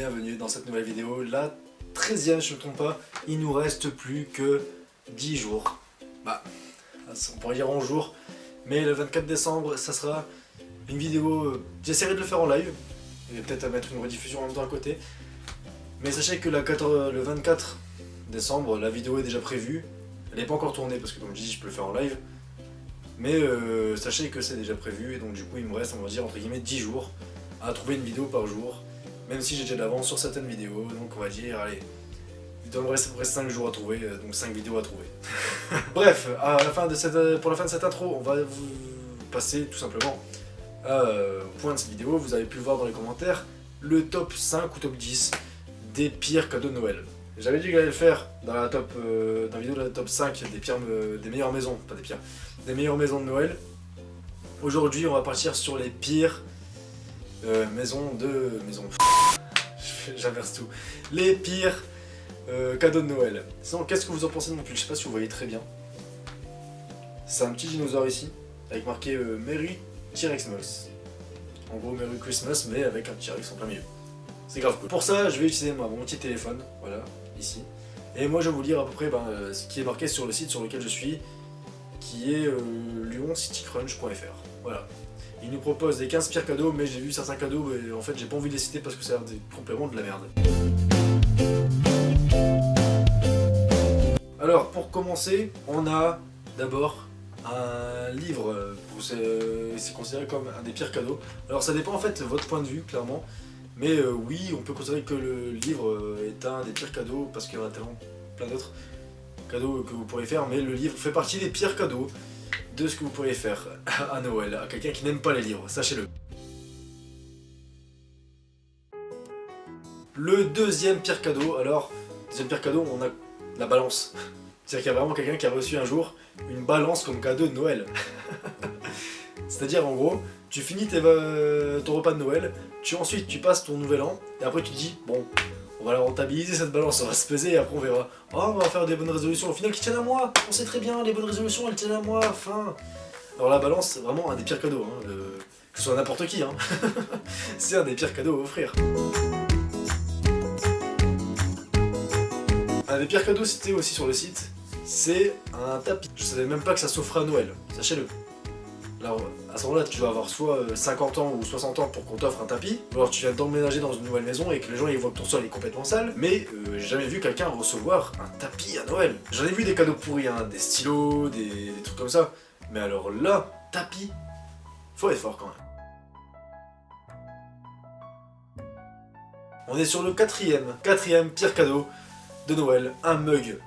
bienvenue dans cette nouvelle vidéo, la 13e si je ne me trompe pas. Il nous reste plus que 10 jours, bah on pourrait dire 11 jours, mais le 24 décembre ça sera une vidéo, j'essaierai de le faire en live, et peut-être à mettre une rediffusion en même temps à côté, mais sachez que le 24 décembre la vidéo est déjà prévue, elle n'est pas encore tournée parce que comme je dis je peux le faire en live, mais sachez que c'est déjà prévu et donc du coup il me reste on va dire entre guillemets 10 jours à trouver une vidéo par jour, même si j'ai déjà de l'avance sur certaines vidéos, donc on va dire allez, il doit me rester 5 jours à trouver, donc 5 vidéos à trouver. Bref, à la fin de pour la fin de cette intro, on va vous passer tout simplement au point de cette vidéo. Vous avez pu le voir dans les commentaires, le top 5 ou top 10 des pires cadeaux de Noël. J'avais dit que j'allais le faire dans la vidéo de la top 5 des meilleures maisons, pas des pires, des meilleures maisons de Noël. Aujourd'hui, on va partir sur les pires maisons. J'inverse tout. Les pires cadeaux de Noël. Sinon, qu'est-ce que vous en pensez de mon pull? Je sais pas si vous voyez très bien. C'est un petit dinosaure ici, avec marqué Merry T-Rex-Mas. En gros, Merry Christmas, mais avec un T-Rex en plein milieu. C'est grave cool. Pour ça, je vais utiliser mon petit téléphone, voilà, ici. Et moi, je vais vous lire à peu près ce qui est marqué sur le site sur lequel je suis, qui est lyonCityCrunch.fr. Voilà. Il nous propose des 15 pires cadeaux, mais j'ai vu certains cadeaux et en fait, j'ai pas envie de les citer parce que ça a l'air complètement de la merde. Alors, pour commencer, on a d'abord un livre. C'est considéré comme un des pires cadeaux. Alors, ça dépend en fait de votre point de vue, clairement. Mais oui, on peut considérer que le livre est un des pires cadeaux parce qu'il y en a tellement plein d'autres cadeaux que vous pourriez faire, mais le livre fait partie des pires cadeaux de ce que vous pourriez faire à Noël, à quelqu'un qui n'aime pas les livres, sachez-le. Le deuxième pire cadeau, alors, deuxième pire cadeau, on a la balance. C'est-à-dire qu'il y a vraiment quelqu'un qui a reçu un jour une balance comme cadeau de Noël. C'est-à-dire en gros, tu finis ton repas de Noël, ensuite tu passes ton nouvel an, et après tu te dis, bon, on va la rentabiliser cette balance, on va se peser et après on verra. Oh, on va faire des bonnes résolutions, au final qui tiennent à moi, on sait très bien, les bonnes résolutions elles tiennent à moi, enfin. Alors la balance c'est vraiment un des pires cadeaux, hein, que ce soit n'importe qui, hein. C'est un des pires cadeaux à offrir. Un des pires cadeaux c'était aussi sur le site, c'est un tapis. Je savais même pas que ça s'offrait à Noël, sachez-le. Alors à ce moment-là, tu vas avoir soit 50 ans ou 60 ans pour qu'on t'offre un tapis, ou alors tu viens d'emménager dans une nouvelle maison et que les gens ils voient que ton sol est complètement sale, mais j'ai jamais vu quelqu'un recevoir un tapis à Noël. J'en ai vu des cadeaux pourris, hein, des stylos, des trucs comme ça, mais alors là, tapis, faut être fort quand même. On est sur le quatrième pire cadeau de Noël, un mug.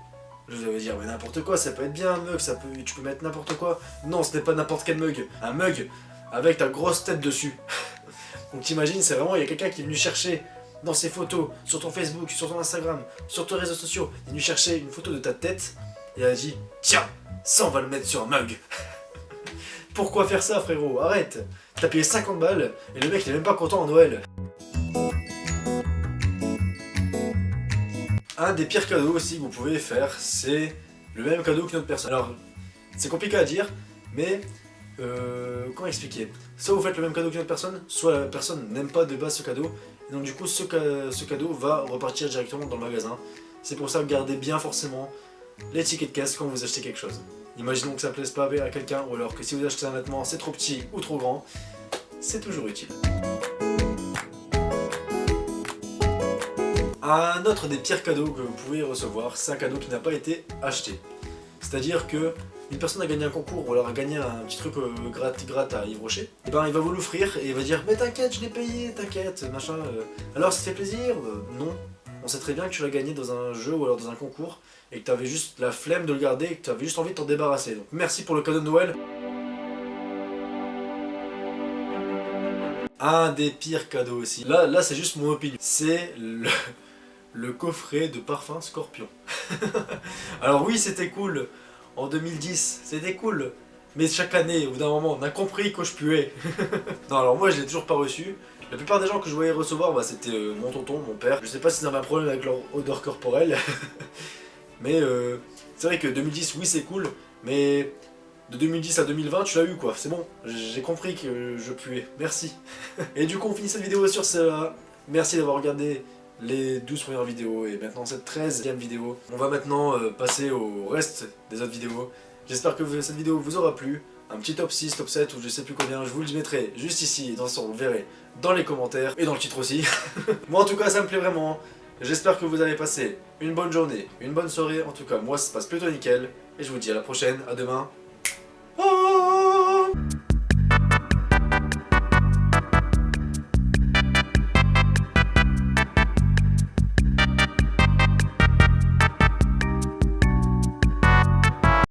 Je vous dire, mais n'importe quoi, ça peut être bien un mug, tu peux mettre n'importe quoi. Non, ce n'est pas n'importe quel mug. Un mug avec ta grosse tête dessus. Donc t'imagines, c'est vraiment, il y a quelqu'un qui est venu chercher dans ses photos, sur ton Facebook, sur ton Instagram, sur tes réseaux sociaux, il est venu chercher une photo de ta tête et il a dit, tiens, ça on va le mettre sur un mug. Pourquoi faire ça, frérot? Arrête. T'as payé 50 balles et le mec il est même pas content en Noël. Un des pires cadeaux aussi que vous pouvez faire, c'est le même cadeau qu'une autre personne. Alors, c'est compliqué à dire, mais comment expliquer? Soit vous faites le même cadeau qu'une autre personne, soit la personne n'aime pas de base ce cadeau, et donc du coup ce cadeau va repartir directement dans le magasin. C'est pour ça que gardez bien forcément les tickets de caisse quand vous achetez quelque chose. Imaginons que ça ne plaise pas à quelqu'un, ou alors que si vous achetez un vêtement c'est trop petit ou trop grand, c'est toujours utile. Un autre des pires cadeaux que vous pouvez recevoir, c'est un cadeau qui n'a pas été acheté. C'est-à-dire que une personne a gagné un concours ou alors a gagné un petit truc gratte à Yves Rocher, et ben il va vous l'offrir et il va dire mais t'inquiète, je l'ai payé, t'inquiète, machin. Alors ça te fait plaisir? Non. On sait très bien que tu l'as gagné dans un jeu ou alors dans un concours et que tu avais juste la flemme de le garder et que tu avais juste envie de t'en débarrasser. Donc merci pour le cadeau de Noël. Un des pires cadeaux aussi. Là c'est juste mon opinion. C'est le coffret de parfum Scorpion. Alors oui, c'était cool. En 2010, c'était cool. Mais chaque année, au bout d'un moment, on a compris que je puais. Non, alors moi, je l'ai toujours pas reçu. La plupart des gens que je voyais recevoir, bah, c'était mon tonton, mon père. Je sais pas s'ils avaient un problème avec leur odeur corporelle. Mais c'est vrai que 2010, oui, c'est cool. Mais de 2010 à 2020, tu l'as eu, quoi. C'est bon, j'ai compris que je puais. Merci. Et du coup, on finit cette vidéo sur cela. Merci d'avoir regardé les 12 premières vidéos et maintenant cette 13e vidéo. On va maintenant passer au reste des autres vidéos. J'espère que cette vidéo vous aura plu. Un petit top 6, top 7 ou je sais plus combien, je vous le mettrai juste ici. De toute façon, vous le verrez dans les commentaires et dans le titre aussi. Moi en tout cas, ça me plaît vraiment. J'espère que vous avez passé une bonne journée, une bonne soirée. En tout cas, moi ça se passe plutôt nickel. Et je vous dis à la prochaine, à demain.